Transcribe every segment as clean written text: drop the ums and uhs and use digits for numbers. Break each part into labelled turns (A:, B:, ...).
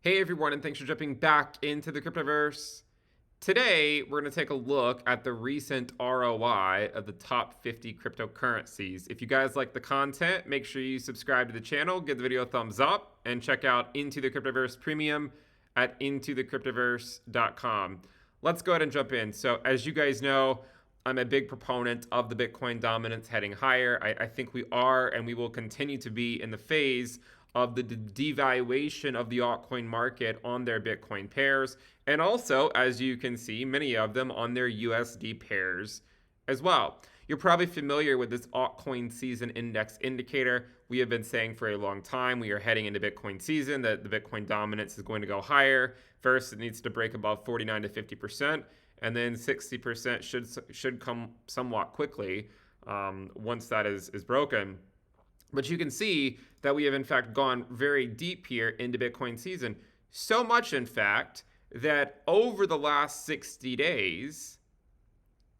A: Hey everyone, and thanks for jumping back into the Cryptoverse. Today, we're going to take a look at the recent ROI of the top 50 cryptocurrencies. If you guys like the content, make sure you subscribe to the channel, give the video a thumbs up, and check out Into the Cryptoverse Premium at intothecryptoverse.com. Let's go ahead and jump in. So, as you guys know, I'm a big proponent of the Bitcoin dominance heading higher. I think we are and we will continue to be in the phase of the devaluation of the altcoin market on their Bitcoin pairs. And also, as you can see, many of them on their USD pairs as well. You're probably familiar with this altcoin season index indicator. We have been saying for a long time we are heading into Bitcoin season, that the Bitcoin dominance is going to go higher. First, it needs to break above 49 to 50%, and then 60% should come somewhat quickly once that is broken. But you can see that we have in fact gone very deep here into Bitcoin season. So much, in fact, that over the last 60 days,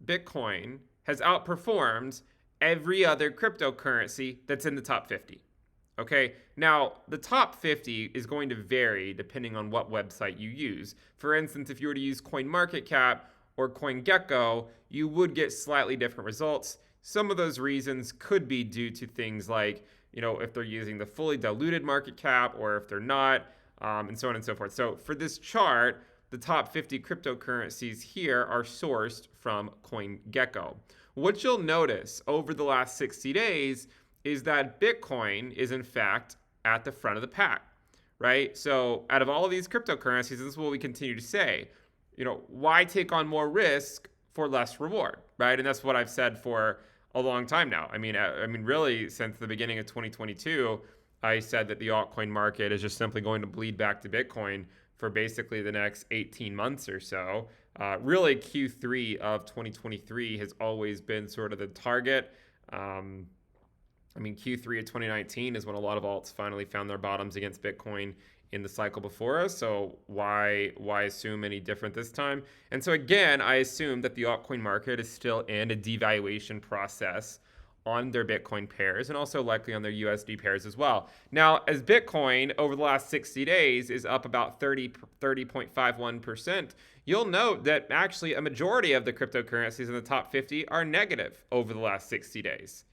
A: Bitcoin has outperformed every other cryptocurrency that's in the top 50. Okay, now the top 50 is going to vary depending on what website you use. For instance, if you were to use CoinMarketCap or CoinGecko, you would get slightly different results. Some of those reasons could be due to things like, if they're using the fully diluted market cap or if they're not, and so on and so forth. So for this chart, the top 50 cryptocurrencies here are sourced from CoinGecko. What you'll notice over the last 60 days is that Bitcoin is in fact at the front of the pack, right? So out of all of these cryptocurrencies, this is what we continue to say, why take on more risk for less reward, right? And that's what I've said for a long time now. I mean, really, since the beginning of 2022, I said that the altcoin market is just simply going to bleed back to Bitcoin for basically the next 18 months or so. Really, Q3 of 2023 has always been sort of the target. Q3 of 2019 is when a lot of alts finally found their bottoms against Bitcoin in the cycle before us. So why assume any different this time? And so again, I assume that the altcoin market is still in a devaluation process on their Bitcoin pairs and also likely on their USD pairs as well. Now, as Bitcoin over the last 60 days is up about 30.51%, you'll note that actually a majority of the cryptocurrencies in the top 50 are negative over the last 60 days.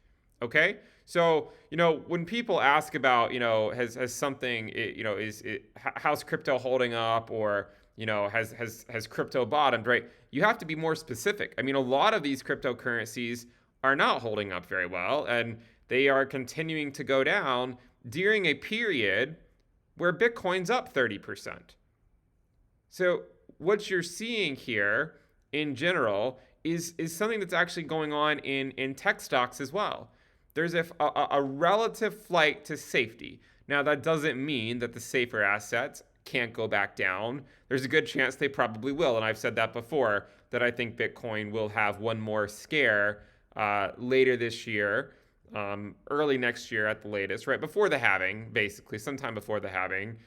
A: Okay, so when people ask about has something how's crypto holding up, or has crypto bottomed, right? You have to be more specific. I mean, a lot of these cryptocurrencies are not holding up very well, and they are continuing to go down during a period where Bitcoin's up 30%. So what you're seeing here in general is something that's actually going on in tech stocks as well. There's a relative flight to safety. Now, that doesn't mean that the safer assets can't go back down. There's a good chance they probably will. And I've said that before, that I think Bitcoin will have one more scare later this year, early next year at the latest, right before the halving, basically, sometime before the halving,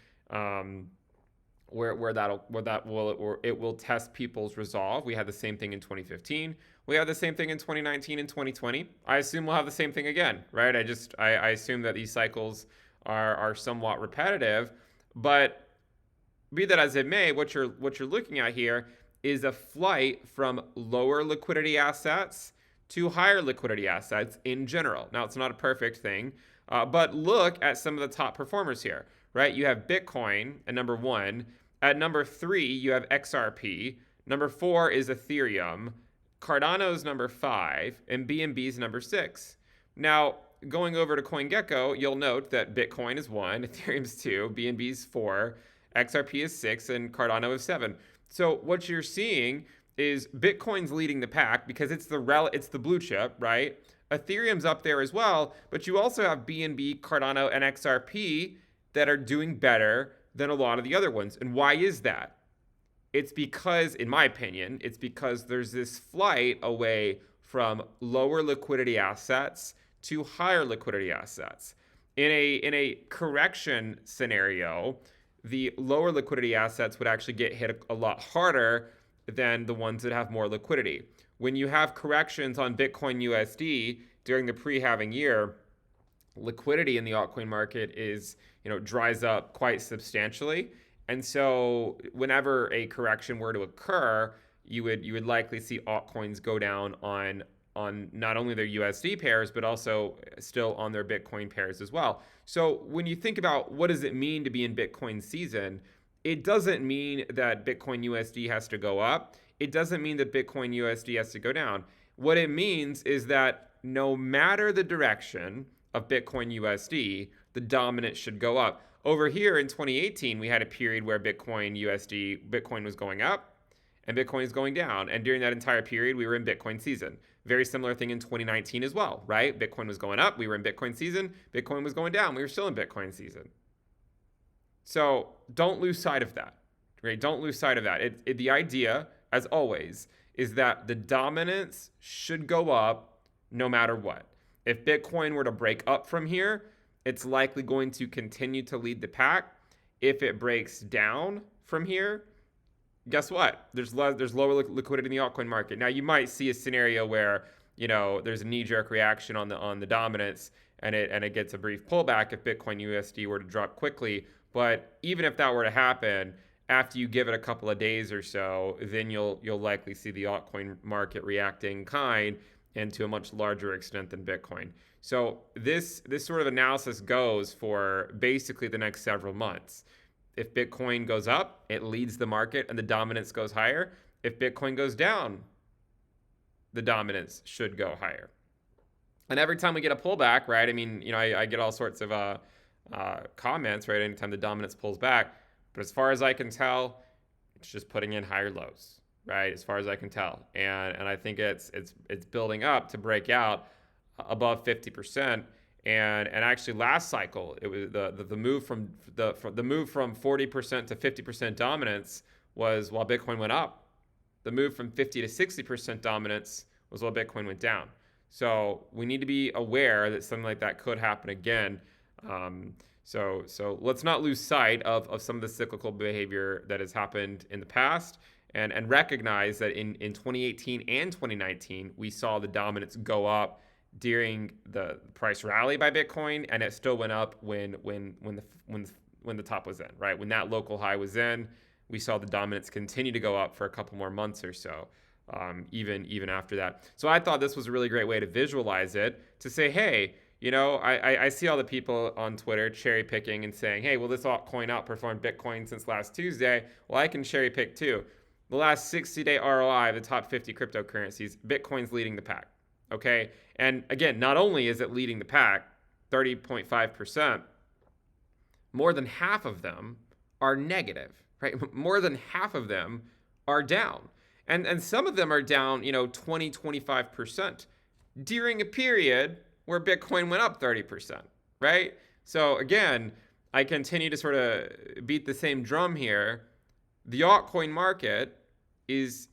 A: where it will test people's resolve. We had the same thing in 2015. We had the same thing in 2019 and 2020. I assume we'll have the same thing again, right? I assume that these cycles are somewhat repetitive, but be that as it may, what you're looking at here is a flight from lower liquidity assets to higher liquidity assets in general. Now, it's not a perfect thing, but look at some of the top performers here, right? You have Bitcoin at number 1. At number 3, you have XRP. Number 4 is Ethereum. Cardano's number 5, and BNB's number 6. Now, going over to CoinGecko, you'll note that Bitcoin is 1, Ethereum's 2, BNB's 4, XRP is 6, and Cardano is 7. So what you're seeing is Bitcoin's leading the pack because it's the blue chip, right? Ethereum's up there as well, but you also have BNB, Cardano, and XRP that are doing better than a lot of the other ones. And why is that? It's because, in my opinion, there's this flight away from lower liquidity assets to higher liquidity assets. In a correction scenario, the lower liquidity assets would actually get hit a lot harder than the ones that have more liquidity. When you have corrections on Bitcoin USD during the pre-halving year, liquidity in the altcoin market dries up quite substantially. And so whenever a correction were to occur, you would likely see altcoins go down on not only their USD pairs, but also still on their Bitcoin pairs as well. So when you think about what does it mean to be in Bitcoin season, it doesn't mean that Bitcoin USD has to go up. It doesn't mean that Bitcoin USD has to go down. What it means is that no matter the direction of Bitcoin USD, the dominance should go up. Over here in 2018, we had a period where Bitcoin was going up and Bitcoin is going down. And during that entire period, we were in Bitcoin season. Very similar thing in 2019 as well, right? Bitcoin was going up, we were in Bitcoin season. Bitcoin was going down, we were still in Bitcoin season. So don't lose sight of that, right? Don't lose sight of that. The idea, as always, is that the dominance should go up no matter what. If Bitcoin were to break up from here, it's likely going to continue to lead the pack. If it breaks down from here, guess what? There's lower liquidity in the altcoin market. Now you might see a scenario where there's a knee-jerk reaction on the dominance and it gets a brief pullback if Bitcoin USD were to drop quickly. But even if that were to happen, after you give it a couple of days or so, then you'll likely see the altcoin market reacting kind and to a much larger extent than Bitcoin. So this sort of analysis goes for basically the next several months. If Bitcoin goes up, it leads the market and the dominance goes higher. If Bitcoin goes down, the dominance should go higher. And every time we get a pullback, right? I mean, I get all sorts of comments, right? Anytime the dominance pulls back. But as far as I can tell, it's just putting in higher lows, right? As far as I can tell. And I think it's building up to break out above 50%. And actually last cycle, it was the move from 40% to 50% dominance was while Bitcoin went up. The move from 50 to 60% dominance was while Bitcoin went down. So we need to be aware that something like that could happen again. So let's not lose sight of some of the cyclical behavior that has happened in the past and recognize that in 2018 and 2019, we saw the dominance go up during the price rally by Bitcoin, and it still went up when the top was in, right? When that local high was in, we saw the dominance continue to go up for a couple more months or so, even after that. So I thought this was a really great way to visualize it, to say, hey, I see all the people on Twitter cherry picking and saying, hey, well, this altcoin outperformed Bitcoin since last Tuesday. Well, I can cherry pick too. The last 60-day ROI of the top 50 cryptocurrencies, Bitcoin's leading the pack. Okay. And again, not only is it leading the pack, 30.5%, more than half of them are negative, right? More than half of them are down. And some of them are down, 20, 25% during a period where Bitcoin went up 30%, right? So again, I continue to sort of beat the same drum here. The altcoin market is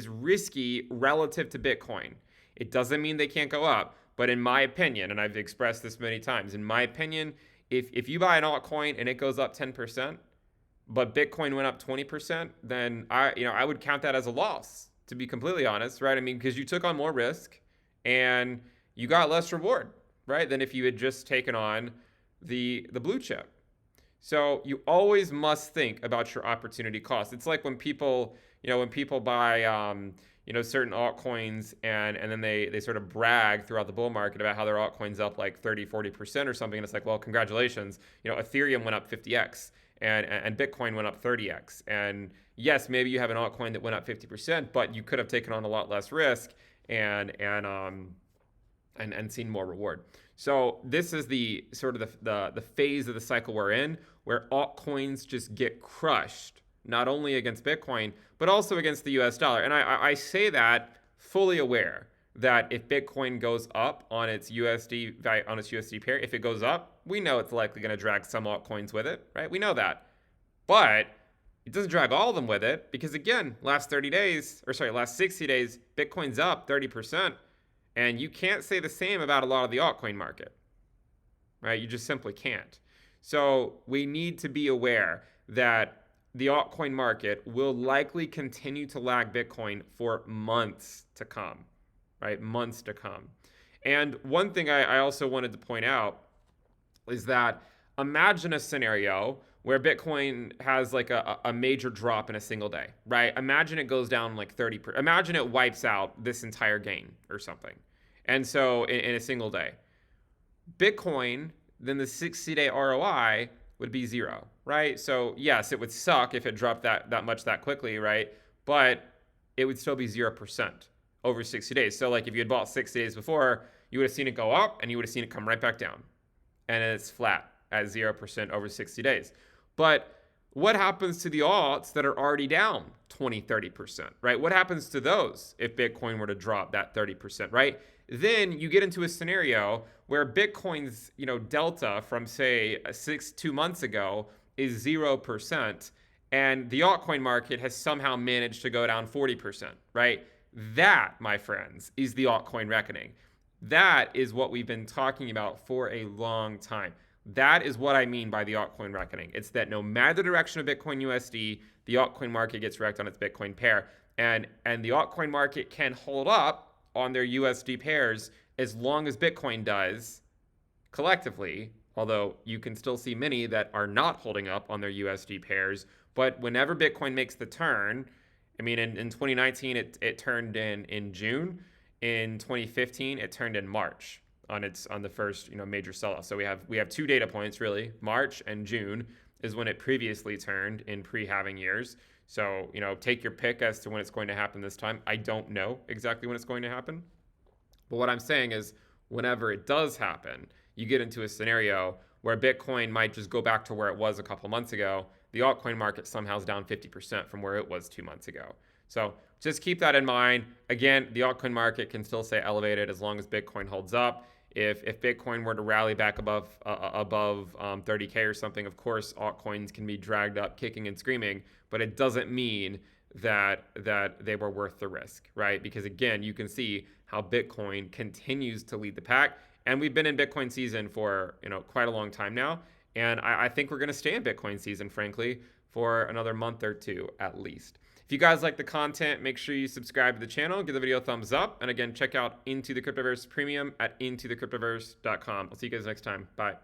A: risky relative to Bitcoin. It doesn't mean they can't go up, but in my opinion, and I've expressed this many times, in my opinion, if you buy an altcoin and it goes up 10%, but Bitcoin went up 20%, then I would count that as a loss, to be completely honest, right? I mean, because you took on more risk and you got less reward, right, than if you had just taken on the blue chip. So you always must think about your opportunity cost. It's like when people buy certain altcoins and then they sort of brag throughout the bull market about how their altcoin's up like 30, 40% or something. And it's like, well, congratulations. Ethereum went up 50x and Bitcoin went up 30x. And yes, maybe you have an altcoin that went up 50%, but you could have taken on a lot less risk and seen more reward. So this is the sort of the phase of the cycle we're in, where altcoins just get crushed, not only against Bitcoin, but also against the US dollar. And I say that fully aware that if Bitcoin goes up on its USD pair, if it goes up, we know it's likely going to drag some altcoins with it, right? We know that. But it doesn't drag all of them with it because, again, last 60 days, Bitcoin's up 30%. And you can't say the same about a lot of the altcoin market, right? You just simply can't. So we need to be aware that the altcoin market will likely continue to lag Bitcoin for months to come, right? Months to come. And one thing I also wanted to point out is that imagine a scenario where Bitcoin has like a major drop in a single day, right? Imagine it goes down like 30%. Imagine it wipes out this entire gain or something. And so in a single day, Bitcoin, then the 60-day ROI would be 0, right? So yes, it would suck if it dropped that much that quickly, right? But it would still be 0% over 60 days. So like if you had bought 60 days before, you would have seen it go up and you would have seen it come right back down. And it's flat at 0% over 60 days. But what happens to the alts that are already down 20, 30%, right? What happens to those if Bitcoin were to drop that 30%, right? Then you get into a scenario where Bitcoin's, delta from say 2 months ago is 0%, and the altcoin market has somehow managed to go down 40%, right? That, my friends, is the altcoin reckoning. That is what we've been talking about for a long time. That is what I mean by the altcoin reckoning. It's that no matter the direction of Bitcoin USD, the altcoin market gets wrecked on its Bitcoin pair. And the altcoin market can hold up on their USD pairs as long as Bitcoin does collectively, although you can still see many that are not holding up on their USD pairs. But whenever Bitcoin makes the turn, I mean, in 2019, it turned in June. In 2015, it turned in March on the first major sell-off. So we have 2 data points really. March and June is when it previously turned in pre-halving years. So take your pick as to when it's going to happen this time. I don't know exactly when it's going to happen, but what I'm saying is whenever it does happen, you get into a scenario where Bitcoin might just go back to where it was a couple months ago. The altcoin market somehow is down 50% from where it was 2 months ago. So just keep that in mind. Again, the altcoin market can still stay elevated as long as Bitcoin holds up. If Bitcoin were to rally back above 30K or something, of course, altcoins can be dragged up kicking and screaming, but it doesn't mean that they were worth the risk, right? Because again, you can see how Bitcoin continues to lead the pack. And we've been in Bitcoin season for quite a long time now. And I think we're going to stay in Bitcoin season, frankly, for another month or 2 at least. If you guys like the content, make sure you subscribe to the channel, give the video a thumbs up, and again, check out Into the Cryptoverse Premium at intothecryptoverse.com. I'll see you guys next time. Bye.